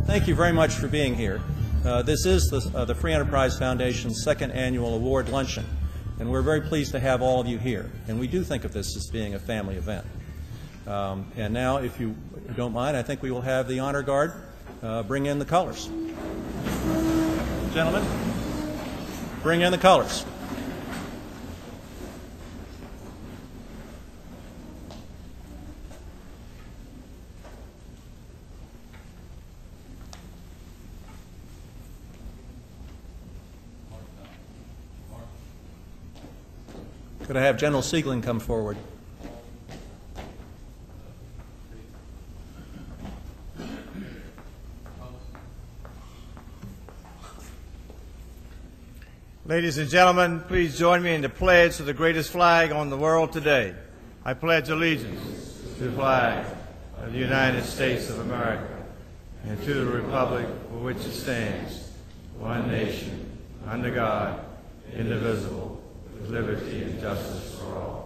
Thank you very much for being here. This is the Free Enterprise Foundation's second annual award luncheon, and we're very pleased to have all of you here. And we do think of this as being a family event. And now, if you don't mind, I think we will have the honor guard bring in the colors. Gentlemen, bring in the colors. Could I have General Siegling come forward? Ladies and gentlemen, please join me in the pledge to the greatest flag on the world today. I pledge allegiance to the flag of the United States of America and to the republic for which it stands, one nation, under God, indivisible, with liberty and justice for all.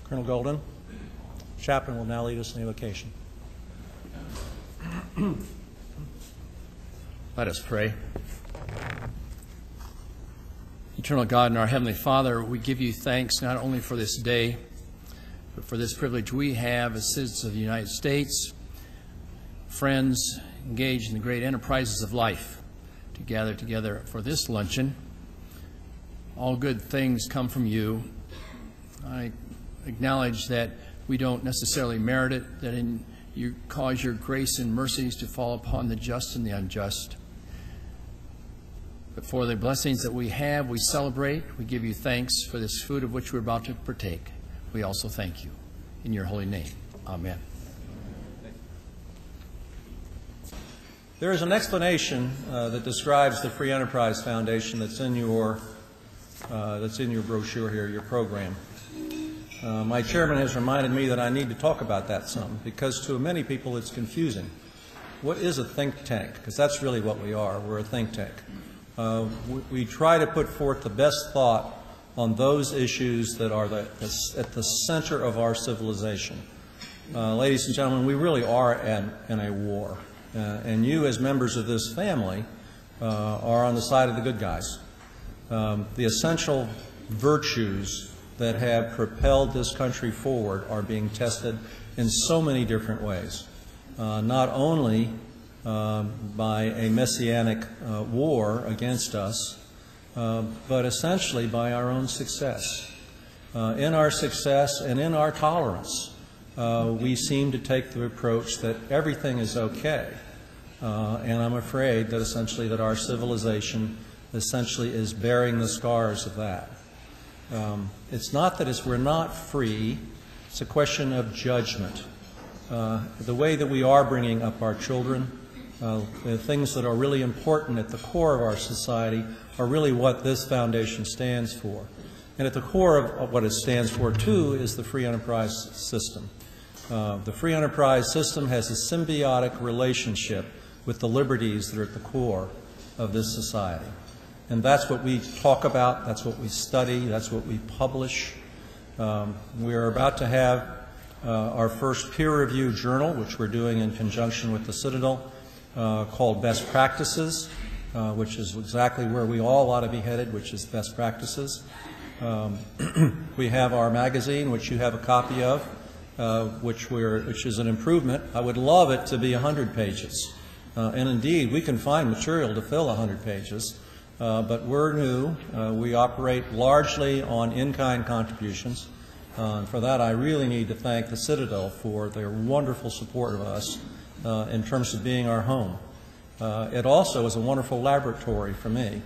Colonel Golden, chaplain will now lead us in the evocation. Let us pray. Eternal God and our Heavenly Father, we give you thanks not only for this day, but for this privilege we have as citizens of the United States, friends engaged in the great enterprises of life, to gather together for this luncheon. All good things come from you. I acknowledge that we don't necessarily merit it, that you cause your grace and mercies to fall upon the just and the unjust. But for the blessings that we have, we celebrate. We give you thanks for this food of which we're about to partake. We also thank you. In your holy name, amen. There is an explanation that describes the Free Enterprise Foundation that's in your brochure here, your program. My chairman has reminded me that I need to talk about that some, because to many people it's confusing. What is a think tank? Because that's really what we are. We're a think tank. We try to put forth the best thought on those issues that are at the center of our civilization. Ladies and gentlemen, we really are in a war. And you, as members of this family, are on the side of the good guys. The essential virtues that have propelled this country forward are being tested in so many different ways, not only by a messianic war against us, but essentially by our own success. In our success and in our tolerance, we seem to take the approach that everything is okay, and I'm afraid that essentially that our civilization essentially is bearing the scars of that. It's not that we're not free, it's a question of judgment. The way that we are bringing up our children, the things that are really important at the core of our society are really what this foundation stands for. And at the core of what it stands for, too, is the free enterprise system. The free enterprise system has a symbiotic relationship with the liberties that are at the core of this society. And that's what we talk about, that's what we study, that's what we publish. We're about to have our first peer-reviewed journal, which we're doing in conjunction with the Citadel, called Best Practices. which is exactly where we all ought to be headed, which is best practices. We have our magazine, which you have a copy of, which is an improvement. I would love it to be 100 pages. And indeed, we can find material to fill 100 pages. But we're new. We operate largely on in-kind contributions. For that, I really need to thank the Citadel for their wonderful support of us in terms of being our home. It also is a wonderful laboratory for me.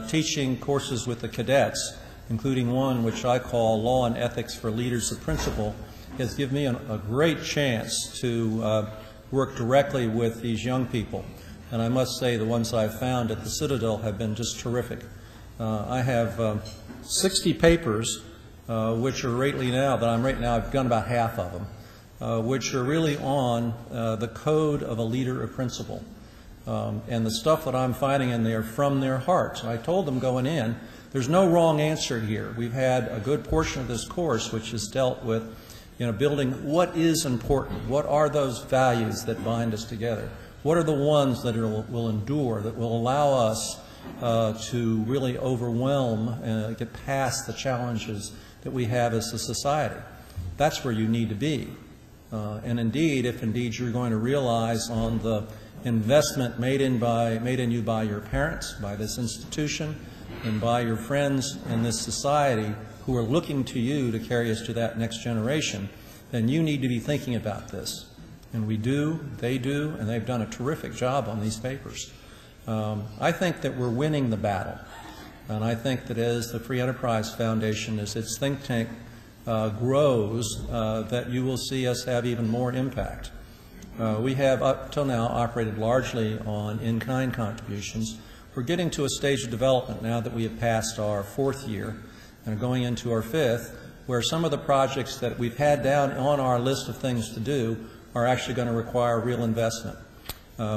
Teaching courses with the cadets, including one which I call Law and Ethics for Leaders of Principle, has given me a great chance to work directly with these young people. And I must say the ones I've found at the Citadel have been just terrific. I have 60 papers, which are I've done about half of them, which are really on the code of a leader of principle. And the stuff that I'm finding in there from their hearts. I told them going in, there's no wrong answer here. We've had a good portion of this course which has dealt with building what is important. What are those values that bind us together? What are the ones that will endure, that will allow us to really overwhelm and get past the challenges that we have as a society? That's where you need to be. And indeed, if indeed you're going to realize on the investment made in you by your parents, by this institution, and by your friends in this society who are looking to you to carry us to that next generation, then you need to be thinking about this. And we do, they do, and they've done a terrific job on these papers. I think that we're winning the battle. And I think that as the Free Enterprise Foundation, as its think tank grows, that you will see us have even more impact. We have up till now operated largely on in-kind contributions. We're getting to a stage of development now that we have passed our 4th year and are going into our 5th, where some of the projects that we've had down on our list of things to do are actually going to require real investment.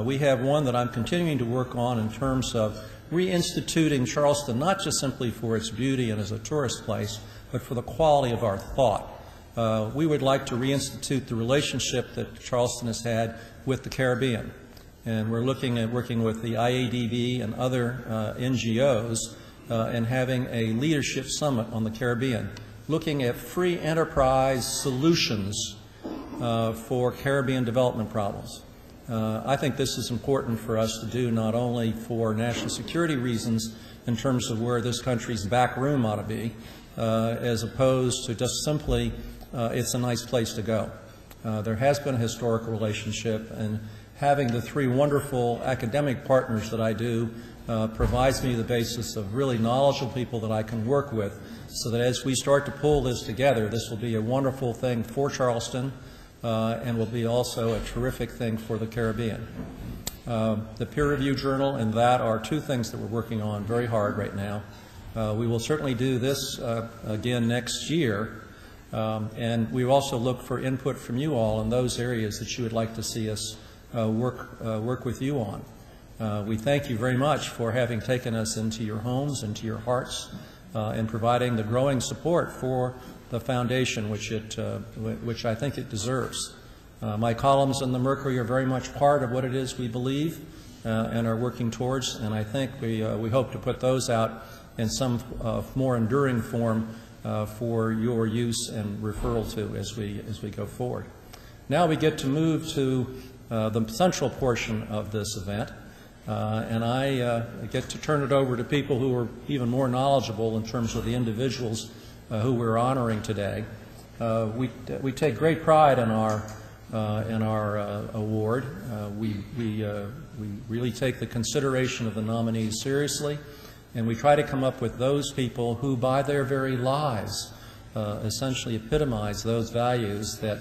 We have one that I'm continuing to work on in terms of reinstituting Charleston, not just simply for its beauty and as a tourist place, but for the quality of our thought. We would like to reinstitute the relationship that Charleston has had with the Caribbean. And we're looking at working with the IADB and other NGOs and having a leadership summit on the Caribbean, looking at free enterprise solutions for Caribbean development problems. I think this is important for us to do not only for national security reasons in terms of where this country's back room ought to be, as opposed to just simply it's a nice place to go. There has been a historical relationship, and having the 3 wonderful academic partners that I do provides me the basis of really knowledgeable people that I can work with, so that as we start to pull this together, this will be a wonderful thing for Charleston and will be also a terrific thing for the Caribbean. The peer review journal and that are 2 things that we're working on very hard right now. We will certainly do this again next year, and we also look for input from you all in those areas that you would like to see us work with you on. We thank you very much for having taken us into your homes, into your hearts, and providing the growing support for the foundation, which I think it deserves. My columns in the Mercury are very much part of what it is we believe and are working towards, and I think we hope to put those out in some more enduring form for your use and referral to as we go forward. Now we get to move to the central portion of this event, and I get to turn it over to people who are even more knowledgeable in terms of the individuals who we're honoring today. We take great pride in our award. We really take the consideration of the nominees seriously, and we try to come up with those people who, by their very lives, essentially epitomize those values that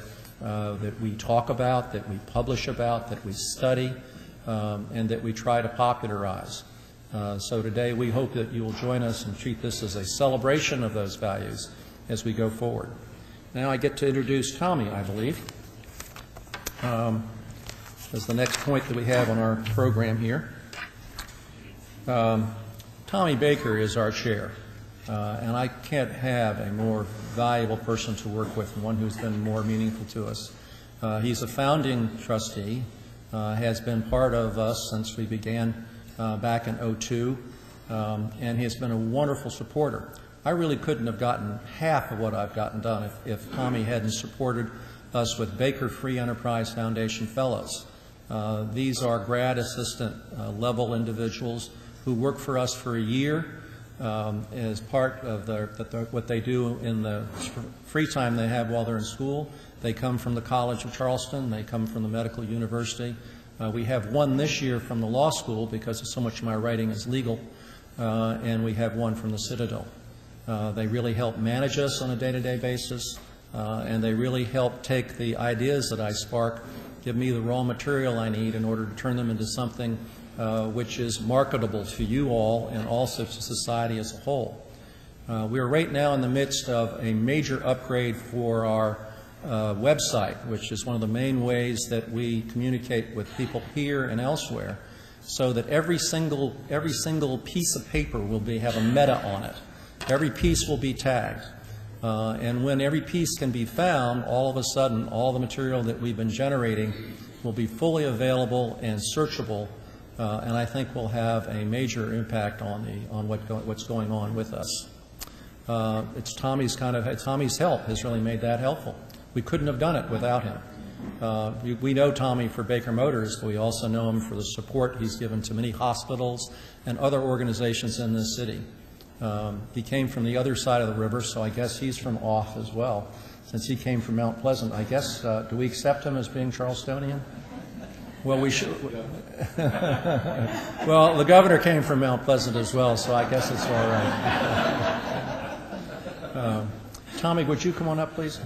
we talk about, that we publish about, that we study, and that we try to popularize. So today we hope that you will join us and treat this as a celebration of those values as we go forward. Now I get to introduce Tommy, I believe, as the next point that we have on our program here. Tommy Baker is our chair, and I can't have a more valuable person to work with and one who's been more meaningful to us. He's a founding trustee, has been part of us since we began back in '02, and he has been a wonderful supporter. I really couldn't have gotten half of what I've gotten done if Tommy hadn't supported us with Baker Free Enterprise Foundation Fellows. These are grad assistant level individuals who work for us for a year as part of what they do in the free time they have while they're in school. They come from the College of Charleston. They come from the Medical University. We have one this year from the law school because so much of my writing is legal, and we have one from the Citadel. They really help manage us on a day-to-day basis, and they really help take the ideas that I spark, give me the raw material I need in order to turn them into something which is marketable to you all and also to society as a whole. We are right now in the midst of a major upgrade for our website, which is one of the main ways that we communicate with people here and elsewhere, so that every single piece of paper will have a meta on it. Every piece will be tagged. And when every piece can be found, all of a sudden, all the material that we've been generating will be fully available and searchable, and I think will have a major impact on what's going on with us. It's Tommy's help has really made that helpful. We couldn't have done it without him. We know Tommy for Baker Motors, but we also know him for the support he's given to many hospitals and other organizations in this city. He came from the other side of the river, so I guess he's from off as well. Since he came from Mount Pleasant, I guess, do we accept him as being Charlestonian? Well, we should. Well, the governor came from Mount Pleasant as well, so I guess it's all right. Tommy, would you come on up, please?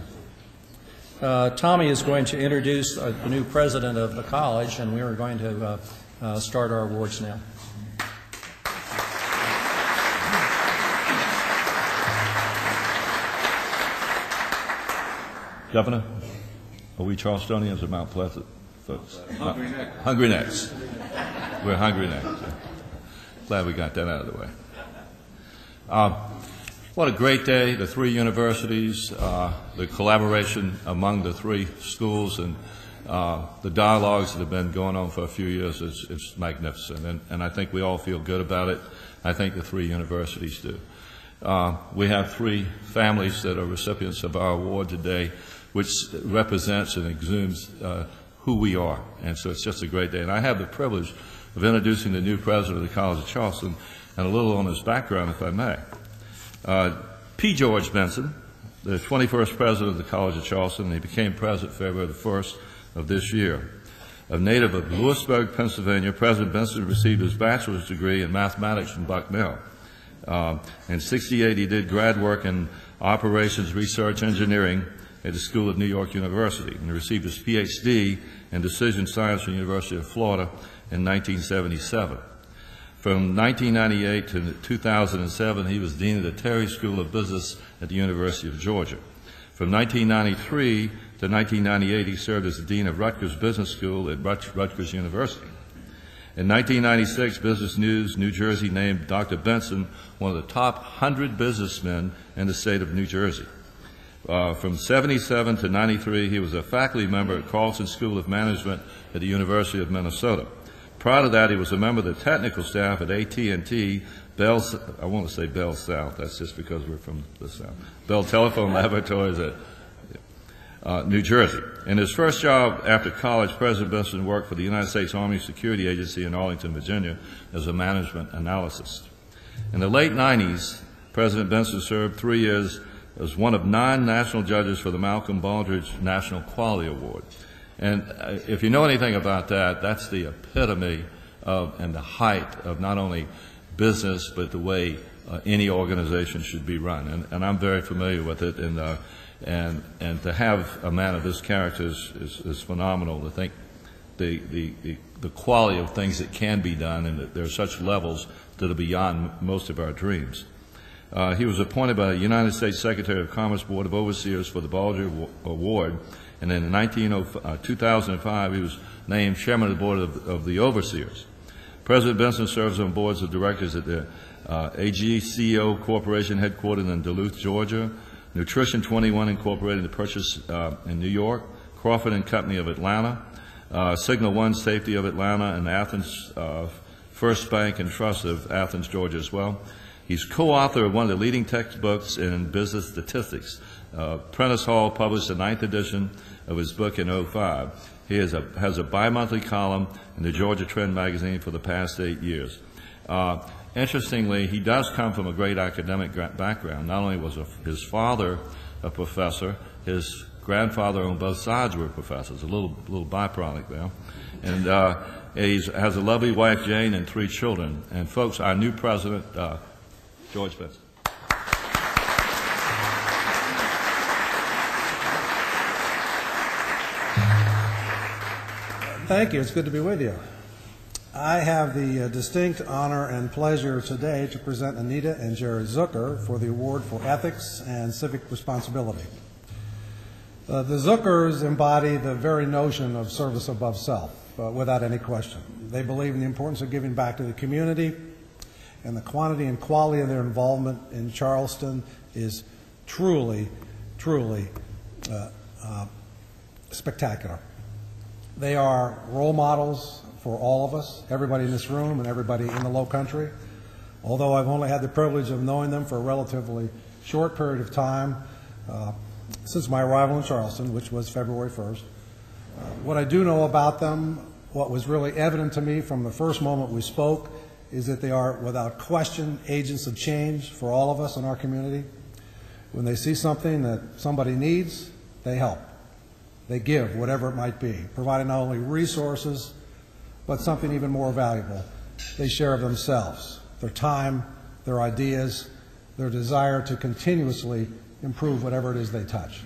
Tommy is going to introduce the new president of the college, and we are going to start our awards now. Governor, are we Charlestonians or Mount Pleasant folks? Hungry Necks. Hungry Necks. We're Hungry Necks. Glad we got that out of the way. What a great day, the three universities, the collaboration among the three schools, and the dialogues that have been going on for a few years is magnificent, and I think we all feel good about it. I think the three universities do. We have three families that are recipients of our award today, which represents and exudes who we are, and so it's just a great day. And I have the privilege of introducing the new president of the College of Charleston and a little on his background, if I may. P. George Benson, the 21st president of the College of Charleston, and he became president February the 1st of this year. A native of Lewisburg, Pennsylvania, President Benson received his bachelor's degree in mathematics from Bucknell. In '68, he did grad work in operations research engineering at the School of New York University, and he received his Ph.D. in decision science from the University of Florida in 1977. From 1998 to 2007, he was dean of the Terry School of Business at the University of Georgia. From 1993 to 1998, he served as the dean of Rutgers Business School at Rutgers University. In 1996, Business News New Jersey named Dr. Benson one of the top 100 businessmen in the state of New Jersey. From 77 to 93, he was a faculty member at Carlson School of Management at the University of Minnesota. Prior to that, he was a member of the technical staff at AT&T, Bell, I want to say Bell South, that's just because we're from the South, Bell Telephone Laboratories at New Jersey. In his first job after college, President Benson worked for the United States Army Security Agency in Arlington, Virginia, as a management analyst. In the late 90s, President Benson served 3 years as one of 9 national judges for the Malcolm Baldrige National Quality Award. And if you know anything about that, that's the epitome of and the height of not only business, but the way any organization should be run. And I'm very familiar with it, and to have a man of this character is phenomenal. To think the quality of things that can be done, and that there are such levels that are beyond most of our dreams. He was appointed by the United States Secretary of Commerce Board of Overseers for the Baldrige Award, and in 2005 he was named chairman of the Board of the Overseers. President Benson serves on boards of directors at the AGCO Corporation headquartered in Duluth, Georgia, Nutrition 21 Incorporated, the Purchase in New York, Crawford and Company of Atlanta, Signal One Safety of Atlanta, and Athens First Bank and Trust of Athens, Georgia as well. He's co-author of one of the leading textbooks in business statistics. Prentice Hall published the 9th edition of his book in 2005. He has a bi-monthly column in the Georgia Trend magazine for the past 8 years. Interestingly, he does come from a great academic background. Not only was his father a professor, his grandfather on both sides were professors, a little byproduct there. And he has a lovely wife, Jane, and 3 children. And folks, our new president, George Benson. Thank you. It's good to be with you. I have the distinct honor and pleasure today to present Anita and Jerry Zucker for the Award for Ethics and Civic Responsibility. The Zuckers embody the very notion of service above self, without any question. They believe in the importance of giving back to the community, and the quantity and quality of their involvement in Charleston is truly, truly spectacular. They are role models for all of us, everybody in this room and everybody in the Low Country. Although I've only had the privilege of knowing them for a relatively short period of time since my arrival in Charleston, which was February 1st. What I do know about them, what was really evident to me from the first moment we spoke, is that they are, without question, agents of change for all of us in our community. When they see something that somebody needs, they help. They give, whatever it might be, providing not only resources, but something even more valuable. They share of themselves, their time, their ideas, their desire to continuously improve whatever it is they touch.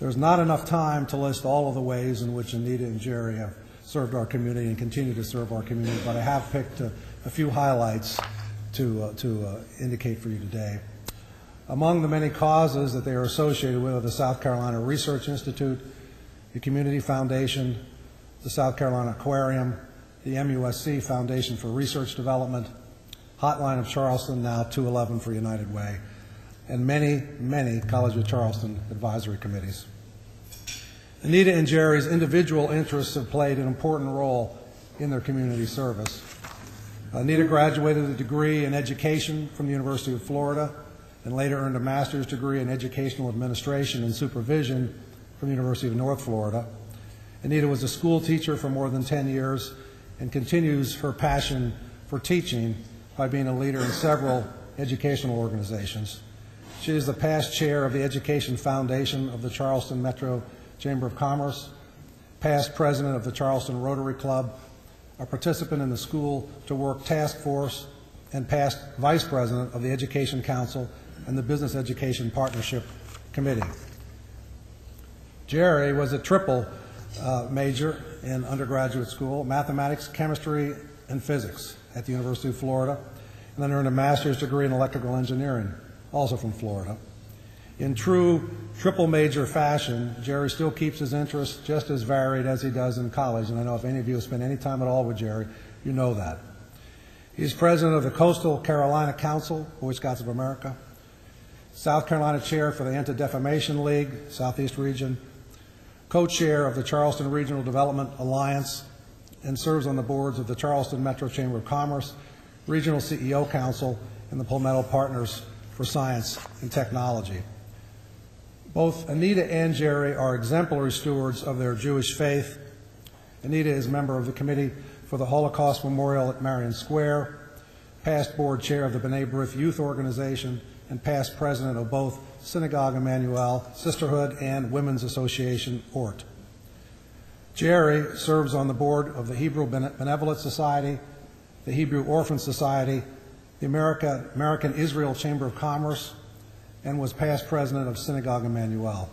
There's not enough time to list all of the ways in which Anita and Jerry have served our community and continue to serve our community, but I have picked a few highlights to indicate for you today. Among the many causes that they are associated with are the South Carolina Research Institute, the Community Foundation, the South Carolina Aquarium, the MUSC Foundation for Research Development, Hotline of Charleston, now 211 for United Way, and many, many College of Charleston advisory committees. Anita and Jerry's individual interests have played an important role in their community service. Anita graduated with a degree in education from the University of Florida and later earned a master's degree in educational administration and supervision from the University of North Florida. Anita was a school teacher for more than 10 years and continues her passion for teaching by being a leader in several educational organizations. She is the past chair of the Education Foundation of the Charleston Metro Chamber of Commerce, past president of the Charleston Rotary Club, a participant in the School to Work Task Force, and past vice president of the Education Council and the Business Education Partnership Committee. Jerry was a triple major in undergraduate school, mathematics, chemistry, and physics at the University of Florida, and then earned a master's degree in electrical engineering, also from Florida. In true triple major fashion, Jerry still keeps his interests just as varied as he does in college, and I know if any of you have spent any time at all with Jerry, you know that. He's president of the Coastal Carolina Council, Boy Scouts of America, South Carolina chair for the Anti-Defamation League, Southeast Region, co-chair of the Charleston Regional Development Alliance, and serves on the boards of the Charleston Metro Chamber of Commerce, Regional CEO Council, and the Palmetto Partners for Science and Technology. Both Anita and Jerry are exemplary stewards of their Jewish faith. Anita is a member of the Committee for the Holocaust Memorial at Marion Square, past board chair of the B'nai B'rith Youth Organization, and past president of both Synagogue Emmanuel Sisterhood and Women's Association, ORT. Jerry serves on the board of the Hebrew Benevolent Society, the Hebrew Orphan Society, the American Israel Chamber of Commerce, and was past president of Synagogue Emmanuel.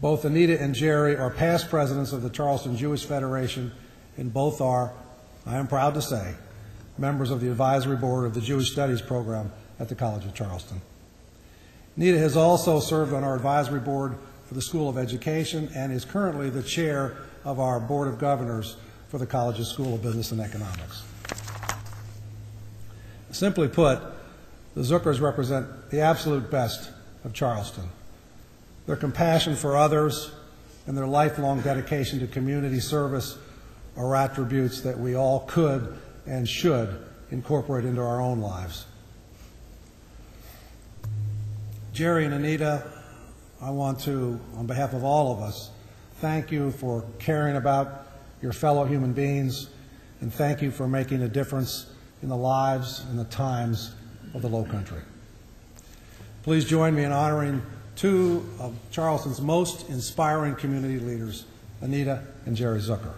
Both Anita and Jerry are past presidents of the Charleston Jewish Federation, and both are, I am proud to say, members of the advisory board of the Jewish Studies program at the College of Charleston. Anita has also served on our advisory board for the School of Education and is currently the chair of our Board of Governors for the College's School of Business and Economics. Simply put, the Zuckers represent the absolute best of Charleston. Their compassion for others and their lifelong dedication to community service are attributes that we all could and should incorporate into our own lives. Jerry and Anita, I want to, on behalf of all of us, thank you for caring about your fellow human beings, and thank you for making a difference in the lives and the times of the Low Country. Please join me in honoring two of Charleston's most inspiring community leaders, Anita and Jerry Zucker.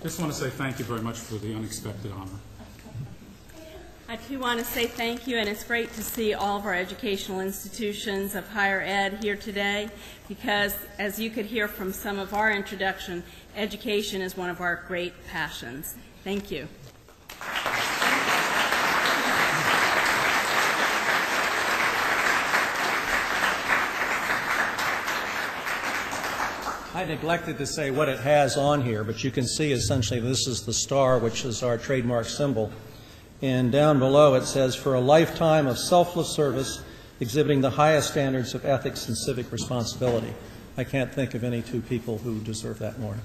Just want to say thank you very much for the unexpected honor. I too want to say thank you, and it's great to see all of our educational institutions of higher ed here today, because as you could hear from some of our introduction, education is one of our great passions. Thank you. I neglected to say what it has on here, but you can see essentially this is the star, which is our trademark symbol. And down below it says, "For a lifetime of selfless service, exhibiting the highest standards of ethics and civic responsibility." I can't think of any two people who deserve that more.